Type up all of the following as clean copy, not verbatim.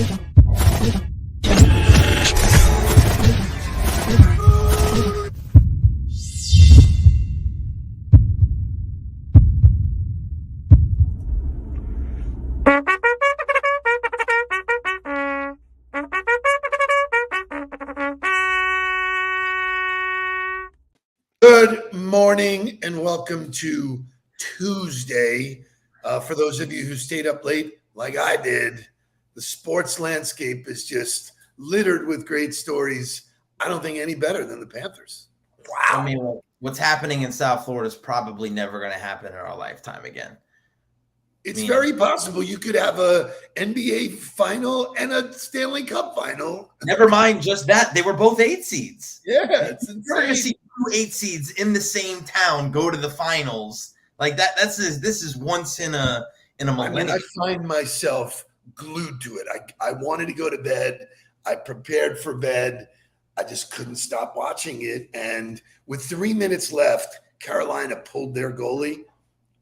Good morning and welcome to Tuesday. For those of you who stayed up late, like I did, the sports landscape is just littered with great stories. I don't think any better than the Panthers. Wow. I mean, what's happening in South Florida is probably never going to happen in our lifetime again. It's very possible you could have a NBA final and a Stanley Cup final. Never mind just that. They were both 8 seeds. Yeah, it's insane. You're going to see 2 8 seeds in the same town go to the finals. Like that. This is once in a millennium. I find myself glued to it. I wanted to go to bed. I prepared for bed. I just couldn't stop watching it. And with 3 minutes left, Carolina pulled their goalie.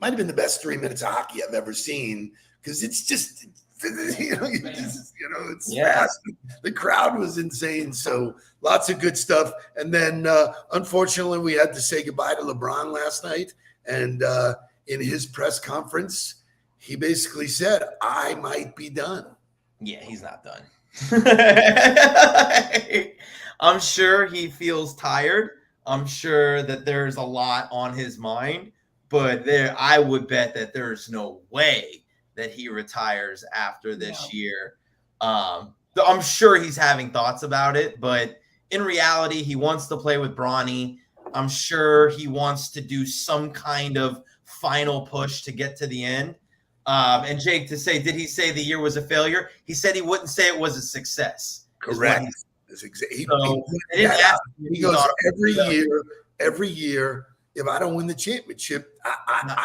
Might have been the best 3 minutes of hockey I've ever seen because it's just, it's fast. The crowd was insane. So lots of good stuff. And then, unfortunately, we had to say goodbye to LeBron last night. And in his press conference, he basically said, I might be done. Yeah, he's not done. I'm sure he feels tired. I'm sure that there's a lot on his mind. But I would bet that there's no way that he retires after this year. I'm sure he's having thoughts about it, but in reality, he wants to play with Bronny. I'm sure he wants to do some kind of final push to get to the end. And Jake, did he say the year was a failure? He said he wouldn't say it was a success. Correct. He goes every year. If I don't win the championship,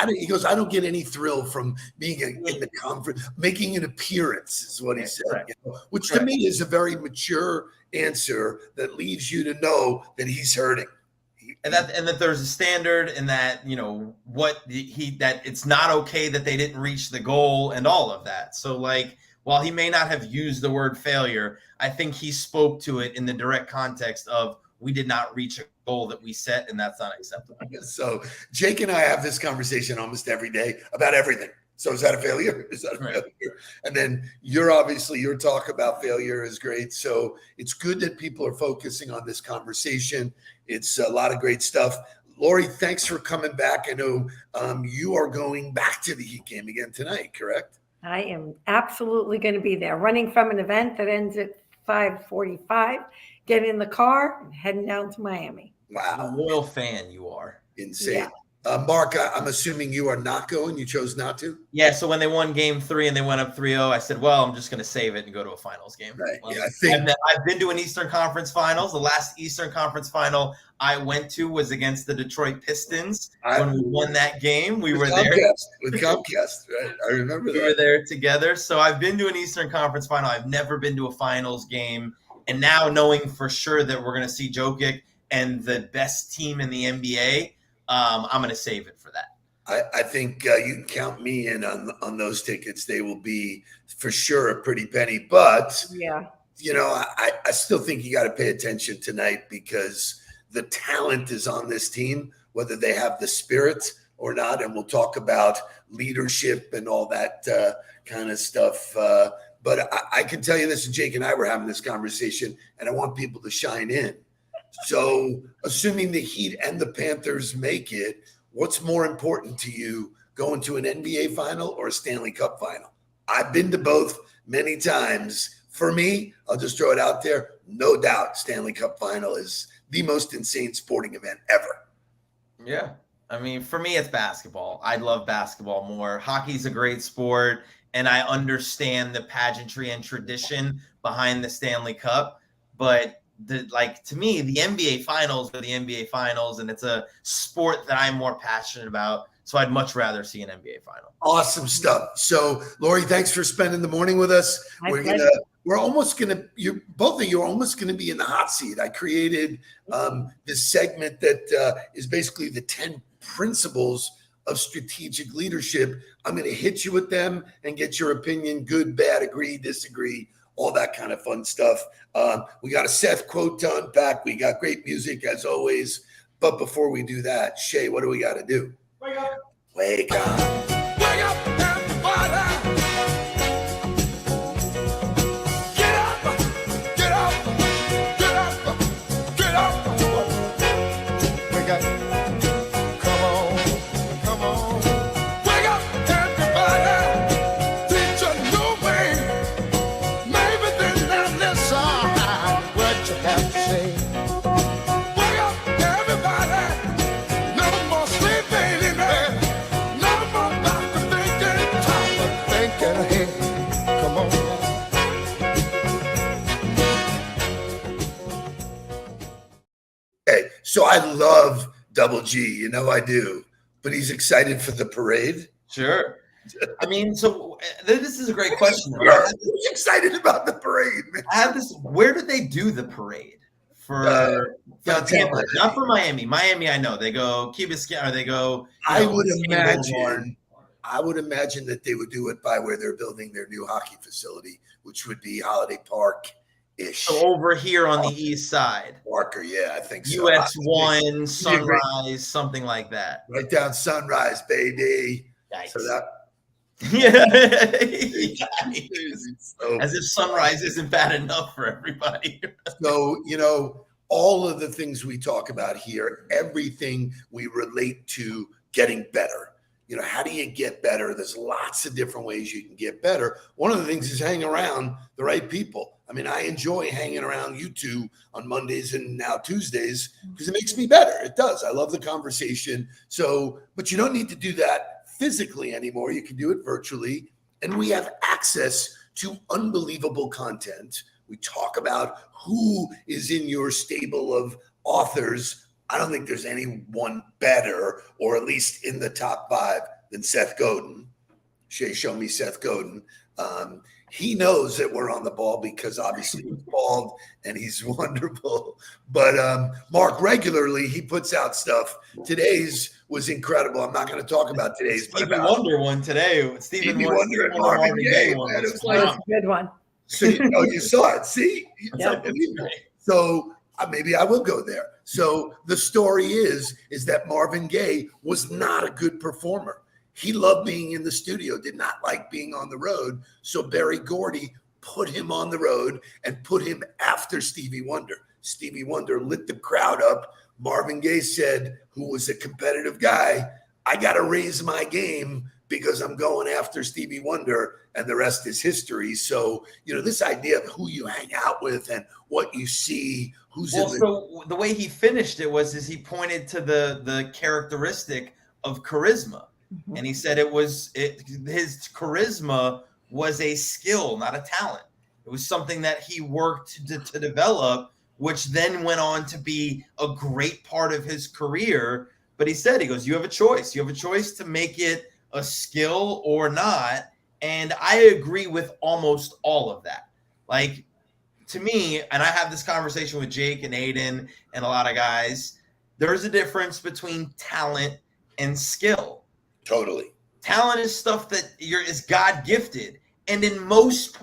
he goes, I don't get any thrill from being in the conference, making an appearance is what he said, which to me is a very mature answer that leaves you to know that he's hurting. And that there's a standard and that, that it's not okay that they didn't reach the goal and all of that. So while he may not have used the word failure, I think he spoke to it in the direct context of we did not reach a goal that we set, and that's not acceptable. So Jake and I have this conversation almost every day about everything. So is that a failure? Is that a failure? And then your talk about failure is great. So it's good that people are focusing on this conversation. It's a lot of great stuff. Lori, thanks for coming back. I know you are going back to the Heat game again tonight, correct? I am absolutely going to be there, running from an event that ends at 5:45. Get in the car and heading down to Miami. Wow. A loyal fan you are. Insane. Yeah. Mark, I'm assuming you are not going. You chose not to? Yeah, so when they won game 3 and they went up 3-0, I said, well, I'm just going to save it and go to a finals game. Right. Yeah, I've been to an Eastern Conference Finals. The last Eastern Conference Final I went to was against the Detroit Pistons. When we won that game, we were there. With Comcast, right? I remember that. We were there together. So I've been to an Eastern Conference Final. I've never been to a finals game. And now knowing for sure that we're going to see Jokic and the best team in the NBA, I'm going to save it for that. I think you can count me in on those tickets. They will be for sure a pretty penny. But, I still think you got to pay attention tonight because the talent is on this team, whether they have the spirit or not. And we'll talk about leadership and all that kind of stuff. But I can tell you this, and Jake and I were having this conversation, and I want people to shine in. So assuming the Heat and the Panthers make it, what's more important to you, going to an NBA final or a Stanley Cup final? I've been to both many times. For me, I'll just throw it out there, no doubt Stanley Cup final is the most insane sporting event ever. Yeah. I mean, for me, it's basketball. I love basketball more. Hockey's a great sport. And I understand the pageantry and tradition behind the Stanley Cup, but to me, the NBA Finals are the NBA Finals, and it's a sport that I'm more passionate about. So I'd much rather see an NBA Final. Awesome stuff. So, Lori, thanks for spending the morning with us. We're almost gonna. Both of you are almost gonna be in the hot seat. I created this segment that is basically the 10 principles of strategic leadership. I'm going to hit you with them and get your opinion, good, bad, agree, disagree, all that kind of fun stuff. We got a Seth quote to unpack. We got great music as always. But before we do that, Shay, what do we got to do? Wake up. Wake up. Wake up, everybody. Get up, get up, get up, get up. Wake up. Come on, come on. Wake up, everybody. Teach a new way. Maybe then they'll listen what you have to say. Wake up, everybody. No more sleeping in bed. No more doctor thinking, time of thinking ahead. Come on. Okay, so I love Double G, you know I do, but he's excited for the parade. Sure. I mean, so this is a great question. Yeah, who's excited about the parade, man? I have this. Where did they do the parade for downtown Tampa? Miami. Not for Miami. Miami, I know they go Key Biscayne, or they go. I would imagine that they would do it by where they're building their new hockey facility, which would be Holiday Park-ish. So over here on the east side, Parker, yeah, I think so. US1, Sunrise, something like that. Right down Sunrise, baby. Yikes. So that Yeah. so, As if Sunrise isn't bad enough for everybody. so, you know, all of the things we talk about here, everything we relate to getting better. You know, how do you get better? There's lots of different ways you can get better. One of the things is hang around the right people. I mean, I enjoy hanging around you two on Mondays and now Tuesdays because it makes me better. It does. I love the conversation. So, but you don't need to do that physically anymore. You can do it virtually. And we have access to unbelievable content. We talk about who is in your stable of authors. I don't think there's anyone better, or at least in the top 5, than Seth Godin. Shay, show me Seth Godin. He knows that we're on the ball because obviously he's bald and he's wonderful. But Mark, regularly, he puts out stuff. Today's was incredible. I'm not going to talk about today's. Stevie Wonder one today. Stevie Wonder and Marvin Gaye. That was a good one. So you saw it. See? It's Yeah. unbelievable. So maybe I will go there. So the story is that Marvin Gaye was not a good performer. He loved being in the studio, did not like being on the road. So Berry Gordy put him on the road and put him after Stevie Wonder. Stevie Wonder lit the crowd up. Marvin Gaye said, who was a competitive guy, I got to raise my game because I'm going after Stevie Wonder, and the rest is history. So, you know, this idea of who you hang out with and what you see, who's in the... So the way he finished it was he pointed to the characteristic of charisma. Mm-hmm. And he said his charisma was a skill, not a talent. It was something that he worked to develop, which then went on to be a great part of his career. But he said, he goes, you have a choice. You have a choice to make it a skill or not. And I agree with almost all of that. Like, to me, and I have this conversation with Jake and Aiden and a lot of guys, there's a difference between talent and skill. Totally. Talent is stuff that is God gifted. And in most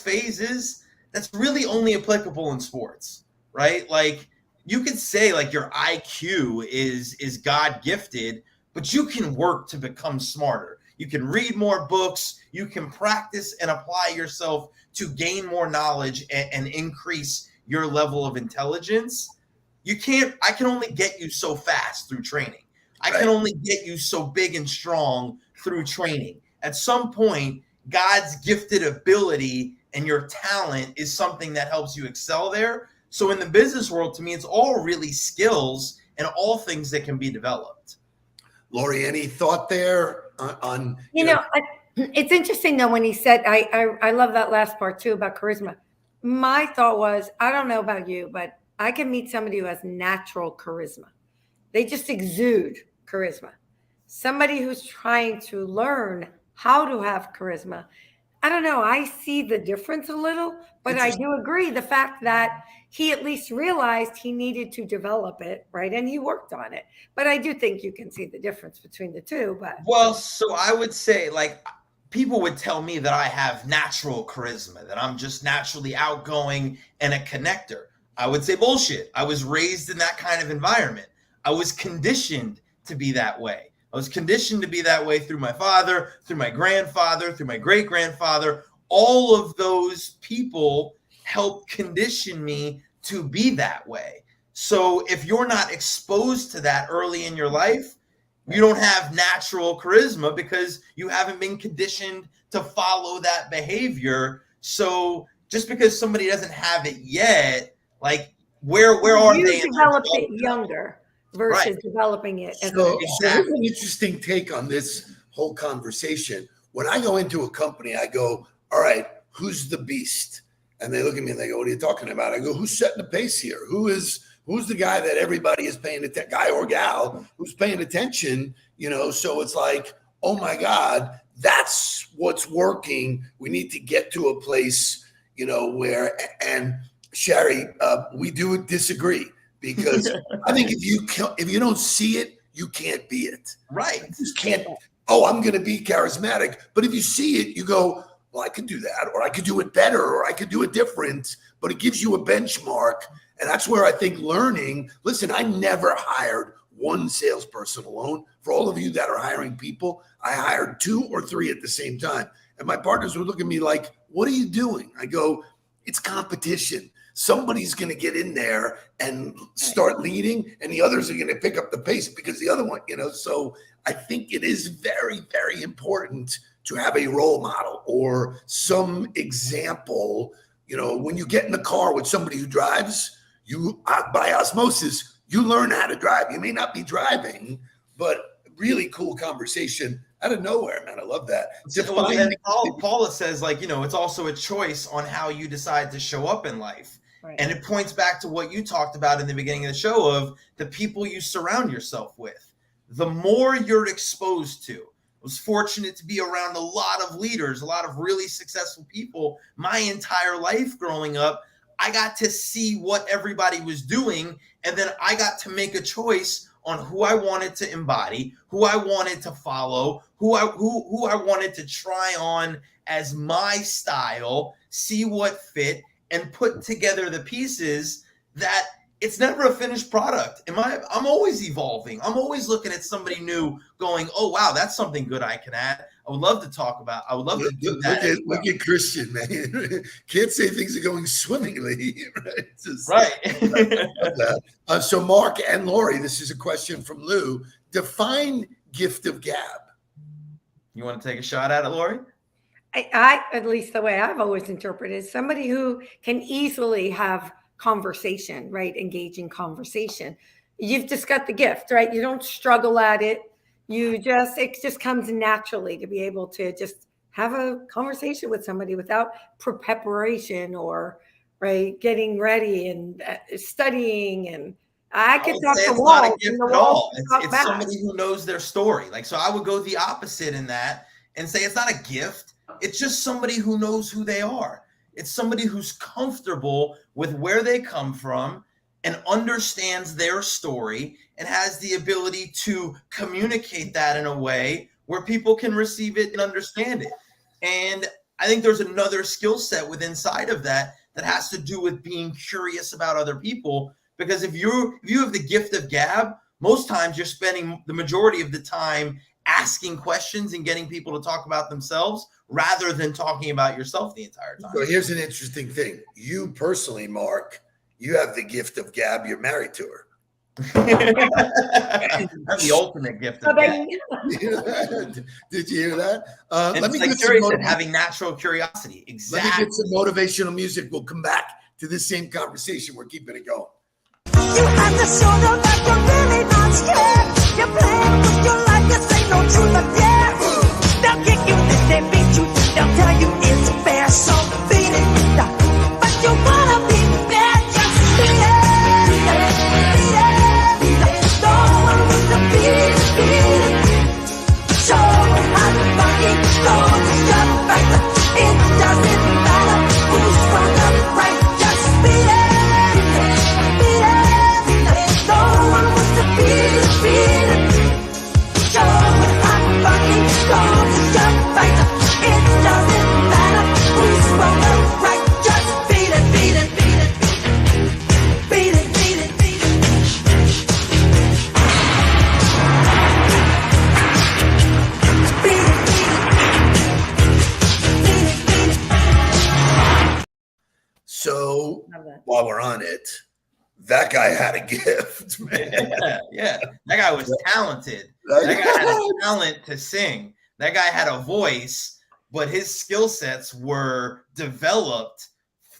phases, that's really only applicable in sports, right? Like, you could say like your IQ is God gifted, but you can work to become smarter. You can read more books. You can practice and apply yourself to gain more knowledge and increase your level of intelligence. I can only get you so fast through training. I can only get you so big and strong through training. At some point, God's gifted ability and your talent is something that helps you excel there. So in the business world, to me, it's all really skills and all things that can be developed. Lori, any thought there on it's interesting though when he said, I love that last part too about charisma. My thought was, I don't know about you, but I can meet somebody who has natural charisma. They just exude charisma. Somebody who's trying to learn how to have charisma, I don't know. I see the difference a little, but I do agree the fact that he at least realized he needed to develop it, right? And he worked on it. But I do think you can see the difference between the two. But well, so I would say, like, people would tell me that I have natural charisma, that I'm just naturally outgoing and a connector. I would say bullshit. I was raised in that kind of environment. I was conditioned to be that way. I was conditioned to be that way through my father, through my grandfather, through my great-grandfather. All of those people helped condition me to be that way. So if you're not exposed to that early in your life, you don't have natural charisma because you haven't been conditioned to follow that behavior. So just because somebody doesn't have it yet, like where are they? You developed it younger versus developing it. So here's an interesting take on this whole conversation. When I go into a company, I go, all right, who's the beast? And they look at me and they go, what are you talking about? I go, who's setting the pace here? Who's the guy that everybody is paying attention, guy or gal who's paying attention, so it's like, oh my God, that's what's working. We need to get to a place, where, and Sherry, we do disagree because I think if you don't see it, you can't be it. Right. You just can't, I'm going to be charismatic. But if you see it, you go, well, I could do that, or I could do it better, or I could do it different, but it gives you a benchmark. And that's where I think learning, listen, I never hired one salesperson alone. For all of you that are hiring people, I hired 2 or 3 at the same time. And my partners would look at me like, what are you doing? I go, it's competition. Somebody's going to get in there and start leading, and the others are going to pick up the pace because the other one, so I think it is very, very important to have a role model or some example. When you get in the car with somebody who drives, you by osmosis, you learn how to drive. You may not be driving, but really cool conversation out of nowhere, man. I love that. And Paula says, it's also a choice on how you decide to show up in life. Right. And it points back to what you talked about in the beginning of the show of the people you surround yourself with. The more you're exposed to, I was fortunate to be around a lot of leaders, a lot of really successful people. My entire life growing up, I got to see what everybody was doing, and then I got to make a choice on who I wanted to embody, who I wanted to follow, who I wanted to try on as my style, see what fit, and put together the pieces that it's never a finished product. I'm always evolving. I'm always looking at somebody new going, oh, wow, that's something good I can add. I would love to talk about. I would love to do that. Look at Christian, man. Can't say things are going swimmingly. Right. So Mark and Lori, this is a question from Lou. Define gift of gab. You want to take a shot at it, Lori? I at least the way I've always interpreted, somebody who can easily have conversation, right? Engaging conversation. You've just got the gift, right? You don't struggle at it. It just comes naturally to be able to just have a conversation with somebody without preparation or getting ready and studying. And I could talk to walls. It's somebody who knows their story. So I would go the opposite in that and say it's not a gift. It's just somebody who knows who they are. It's somebody who's comfortable with where they come from and understands their story and has the ability to communicate that in a way where people can receive it and understand it. And I think there's another skill set within inside of that has to do with being curious about other people. Because if you have the gift of gab, most times you're spending the majority of the time asking questions and getting people to talk about themselves rather than talking about yourself the entire time. So here's an interesting thing. You personally, Mark, you have the gift of gab. You're married to her. That's the ultimate gift of gab. Did you hear that? Let me get some having natural curiosity. Exactly. Let me get some motivational music. We'll come back to this same conversation. We're keeping it going. You have to show them that you're really not scared. You're playing with your life. This ain't no truth or dare. They'll kick you, they beat you. They'll tell you it's fair, so beat it. But you wanna be bad, just beat it. No one wants to beat it. Show them how to fucking go to your back. It doesn't matter who's from the right, just beat it. No one wants to beat it. Show them how to fucking go to your back. while we're on it, that guy had a gift, man. Yeah. That guy was talented. That guy had a talent to sing. That guy had a voice, but his skill sets were developed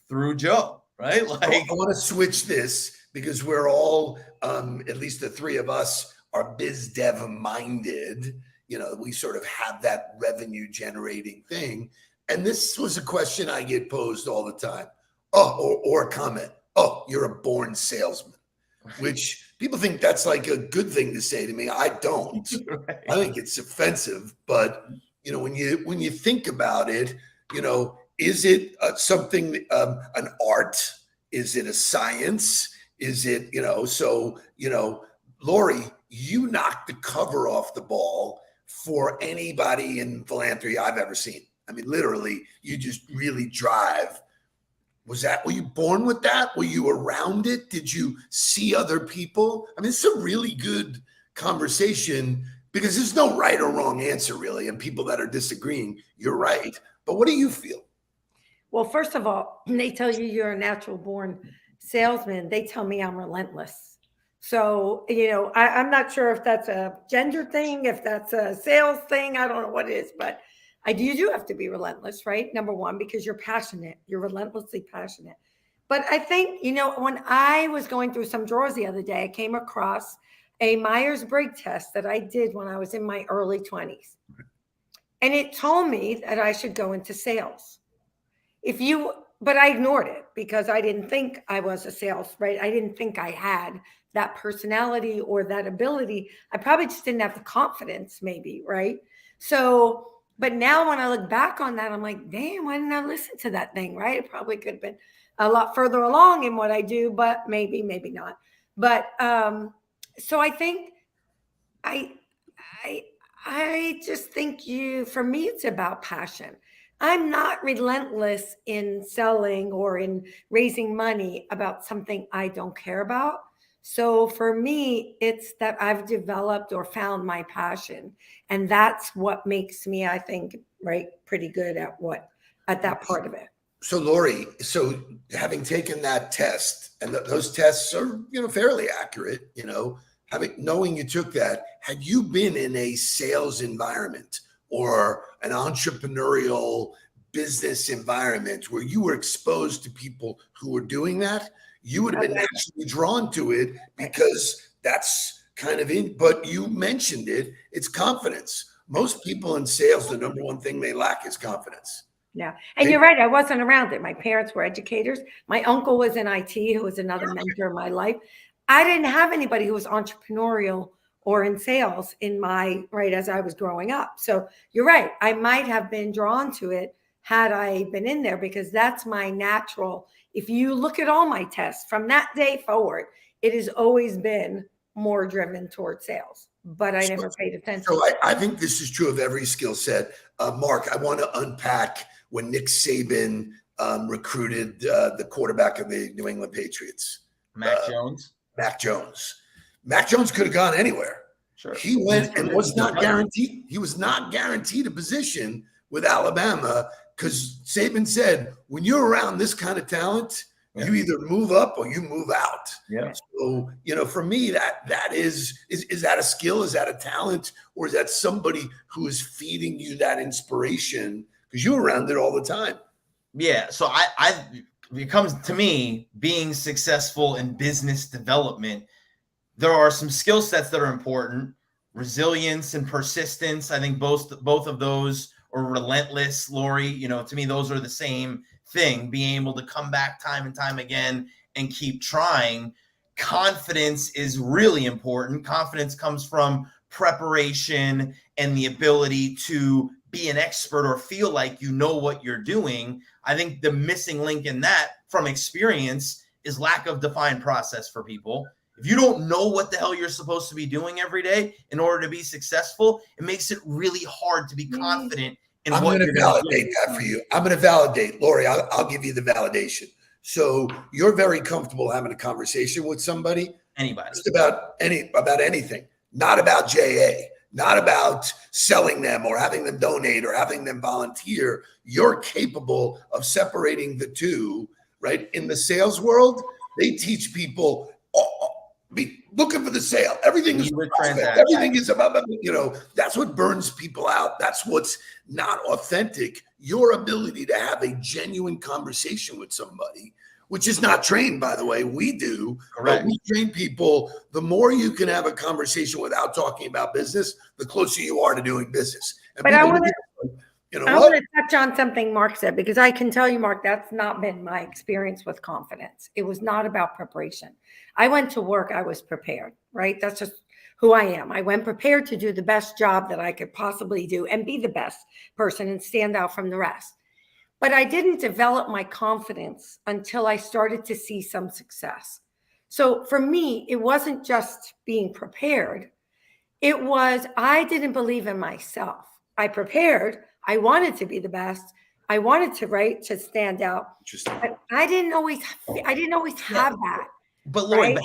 through Joe, right? Like, I want to switch this because we're all, at least the three of us, are biz dev minded. You know, we sort of have that revenue generating thing. And this was a question I get posed all the time. Oh, or a comment. Oh, you're a born salesman, which people think that's like a good thing to say to me. I don't. right. I think it's offensive. But you know, when you think about it, you know, is it something, an art? Is it a science? Is it, you know? So you know, Lori, you knocked the cover off the ball for anybody in philanthropy I've ever seen. I mean, literally, you just really drive. Were you born with that? Were you around it? Did you see other people? I mean, it's a really good conversation because there's no right or wrong answer, really. And people that are disagreeing, you're right. But what do you feel? Well, first of all, they tell you you're a natural born salesman. They tell me I'm relentless. So, you know, I'm not sure if that's a gender thing, if that's a sales thing. I don't know what it is, but you do have to be relentless, right? Number one, because you're passionate. You're relentlessly passionate. But I think, you know, when I was going through some drawers the other day, I came across a Myers-Briggs test that I did when I was in my early 20s. And it told me that I should go into sales. But I ignored it because I didn't think I was a sales, right? I didn't think I had that personality or that ability. I probably just didn't have the confidence, maybe, right? So, but now when I look back on that, I'm like, damn, why didn't I listen to that thing, right? It probably could have been a lot further along in what I do, but maybe not. But so I think I just think for me, it's about passion. I'm not relentless in selling or in raising money about something I don't care about. So for me, it's that I've developed or found my passion. And that's what makes me, I think, right, pretty good at that part of it. So Lori, so having taken that test, and those tests are, you know, fairly accurate, you know, knowing you took that, had you been in a sales environment or an entrepreneurial business environment where you were exposed to people who were doing that, you would have been naturally drawn to it because that's kind of but you mentioned it, it's confidence. Most people in sales, the number one thing they lack is confidence. Yeah. And you're right. I wasn't around it. My parents were educators. My uncle was in IT, who was another mentor in my life. I didn't have anybody who was entrepreneurial or in sales as I was growing up. So you're right. I might have been drawn to it had I been in there because that's my natural. If you look at all my tests from that day forward, it has always been more driven towards sales, but I never paid attention. So I think this is true of every skill set. Mark, I want to unpack when Nick Saban recruited the quarterback of the New England Patriots. Mac Jones. Mac Jones could have gone anywhere. Sure. He went and was not guaranteed. He was not guaranteed a position with Alabama because Saban said, when you're around this kind of talent, you either move up or you move out. Yeah. So, you know, for me, that is that a skill? Is that a talent? Or is that somebody who is feeding you that inspiration? Because you're around it all the time. Yeah. So it comes to me being successful in business development. There are some skill sets that are important. Resilience and persistence. I think both of those, or relentless, Lori, you know, to me, those are the same thing. Being able to come back time and time again and keep trying. Confidence is really important. Confidence comes from preparation and the ability to be an expert or feel like you know what you're doing. I think the missing link in that from experience is lack of defined process for people. If you don't know what the hell you're supposed to be doing every day in order to be successful, it makes it really hard to be confident in I'm what going to validate that for you. I'm going to validate, Lori. I'll give you the validation. So you're very comfortable having a conversation with somebody, anybody, just about anything, not about JA, not about selling them or having them donate or having them volunteer. You're capable of separating the two right? In the sales world, they teach people be looking for the sale. Everything is everything is about, that's what burns people out. That's what's not authentic. Your ability to have a genuine conversation with somebody, which is not trained, by the way. We do. Correct. But we train people. The more you can have a conversation without talking about business, the closer you are to doing business. And but I want to touch on something Mark said, because I can tell you, Mark, that's not been my experience with confidence. It was not about preparation. I went to work. I was prepared, right? That's just who I am. I went prepared to do the best job that I could possibly do and be the best person and stand out from the rest. But I didn't develop my confidence until I started to see some success. So for me, it wasn't just being prepared. It was, I didn't believe in myself. I prepared. I wanted to be the best. I wanted to stand out. But I didn't always have that. But Lori, right? But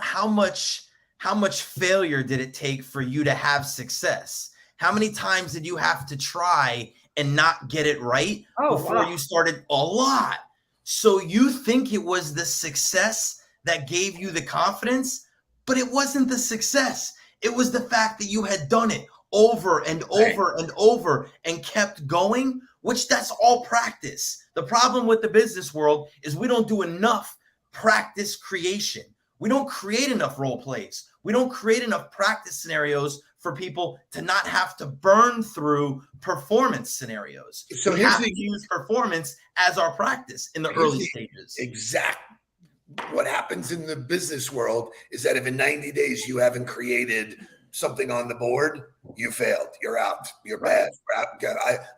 how much failure did it take for you to have success? How many times did you have to try and not get it right before you started? A lot. So you think it was the success that gave you the confidence, but it wasn't the success. It was the fact that you had done it over and over and over and kept going, which that's all practice. The problem with the business world is we don't do enough practice creation. We don't create enough role plays. We don't create enough practice scenarios for people to not have to burn through performance scenarios. So we have to use performance as our practice in the early stages. Exactly. What happens in the business world is that if in 90 days you haven't created something on the board, you failed. You're out. You're bad.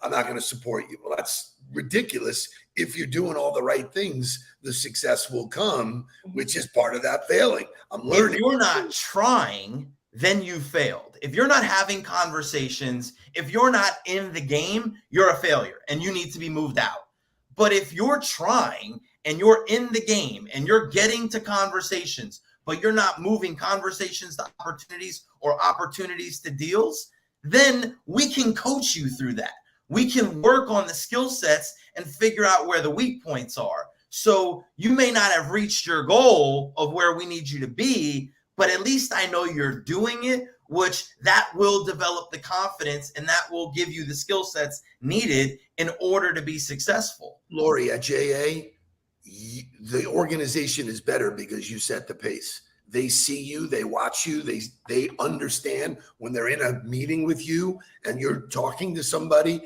I'm not going to support you. Well, that's ridiculous. If you're doing all the right things, the success will come, which is part of that failing. I'm learning. If you're not trying, then you failed. If you're not having conversations, if you're not in the game, you're a failure and you need to be moved out. But if you're trying and you're in the game and you're getting to conversations, but you're not moving conversations to opportunities or opportunities to deals, then we can coach you through that. We can work on the skill sets and figure out where the weak points are. So you may not have reached your goal of where we need you to be, but at least I know you're doing it, which that will develop the confidence and that will give you the skill sets needed in order to be successful. Lori, at JA, the organization is better because you set the pace. They see you, they watch you, they understand when they're in a meeting with you and you're talking to somebody,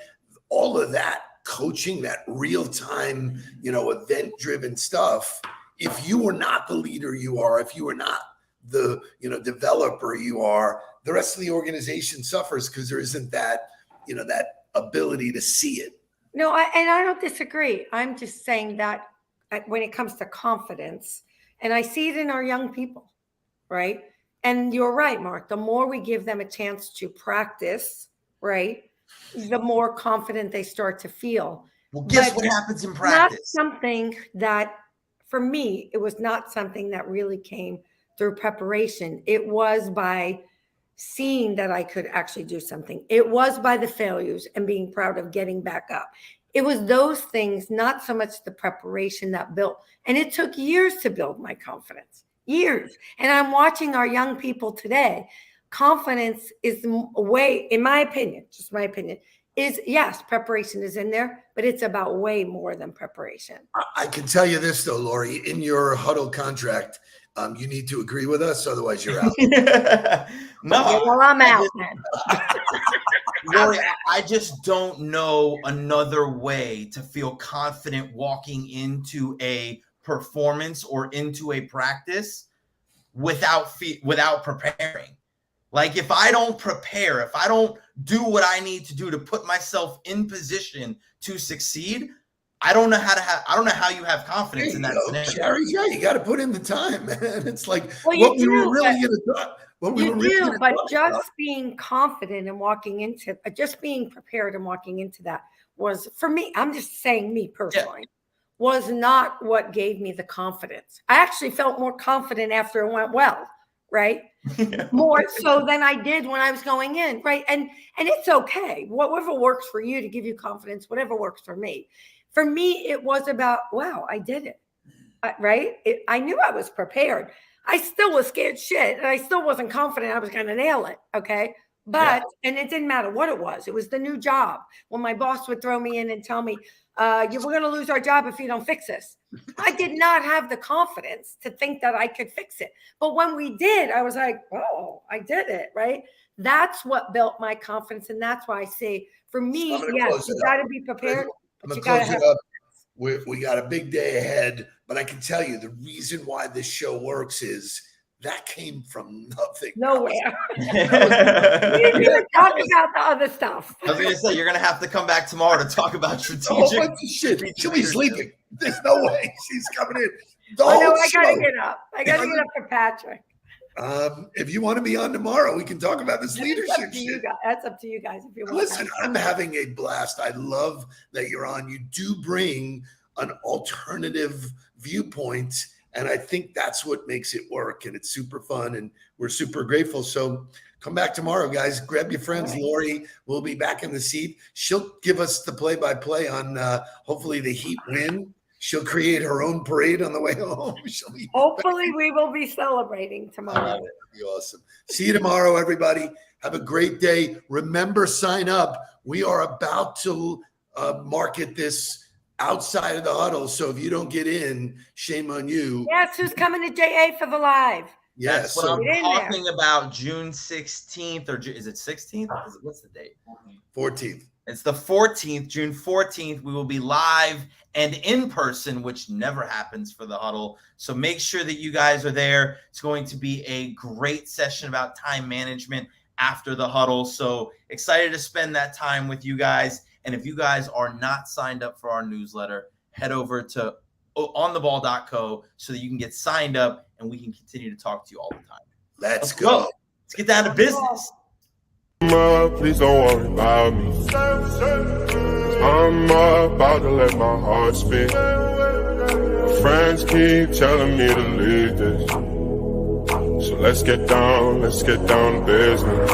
all of that coaching, that real-time, event-driven stuff. If you are not the leader you are, if you are not the, developer you are, the rest of the organization suffers because there isn't that, that ability to see it. No, I don't disagree. I'm just saying that when it comes to confidence, and I see it in our young people, right? And you're right, Mark, the more we give them a chance to practice, right, the more confident they start to feel. Well, guess what happens in practice? Not something that, for me, it was not something that really came through preparation. It was by seeing that I could actually do something. It was by the failures and being proud of getting back up. It was those things, not so much the preparation that built. And it took years to build my confidence, years. And I'm watching our young people today. Confidence is a way, in my opinion, just my opinion, is yes, preparation is in there, but it's about way more than preparation. I can tell you this though, Lori, in your Huddle contract, you need to agree with us, otherwise you're out. No, okay, well, I'm out then. Lori, I just don't know another way to feel confident walking into a performance or into a practice without preparing. Like if I don't prepare, if I don't do what I need to do to put myself in position to succeed, I don't know how you have confidence in that scenario. Sherry's right. You got to put in the time, man. It's like well, but just being confident and walking into, just being prepared and walking into that was, for me, I'm just saying me personally, was not what gave me the confidence. I actually felt more confident after it went well, right? More so than I did when I was going in, right? And it's okay. Whatever works for you to give you confidence, whatever works for me. For me, it was about, wow, I did it, right? I knew I was prepared. I still was scared shit, and I still wasn't confident I was going to nail it, okay? But, and it didn't matter what it was. It was the new job. When my boss would throw me in and tell me, we're going to lose our job if you don't fix this. I did not have the confidence to think that I could fix it. But when we did, I was like, oh, I did it, right? That's what built my confidence. And that's why I say, for me, yes, you got to be prepared. I'm going to close it up. We got a big day ahead, but I can tell you the reason why this show works is that came from nothing. Nowhere. We didn't even talk about the other stuff. I was going to say, you're going to have to come back tomorrow to talk about strategic. A whole bunch of shit. She'll be sleeping. There's no way she's coming in. I got to get up. I got to get up for Patrick. If you want to be on tomorrow, we can talk about this leadership shit. That's up to you guys. If you want. Listen, I'm having a blast. I love that you're on. You do bring an alternative viewpoint, and I think that's what makes it work. And it's super fun, and we're super grateful. So come back tomorrow, guys. Grab your friends. Right. Lori will be back in the seat. She'll give us the play-by-play on hopefully the Heat win. She'll create her own parade on the way home. Hopefully, we will be celebrating tomorrow. That'd be awesome. See you tomorrow, everybody. Have a great day. Remember, sign up. We are about to market this outside of the huddle. So if you don't get in, shame on you. Yes, who's coming to JA for the live? Yes. That's what I'm talking about, June 16th, or is it 16th? What's the date? 14th. It's the 14th, June 14th. We will be live and in person, which never happens for the huddle. So make sure that you guys are there. It's going to be a great session about time management after the huddle. So excited to spend that time with you guys. And if you guys are not signed up for our newsletter, head over to ontheball.co so that you can get signed up and we can continue to talk to you all the time. Let's go. Let's get down to business. Please don't worry about me. I'm about to let my heart speak. My friends keep telling me to leave this. So let's get down to business.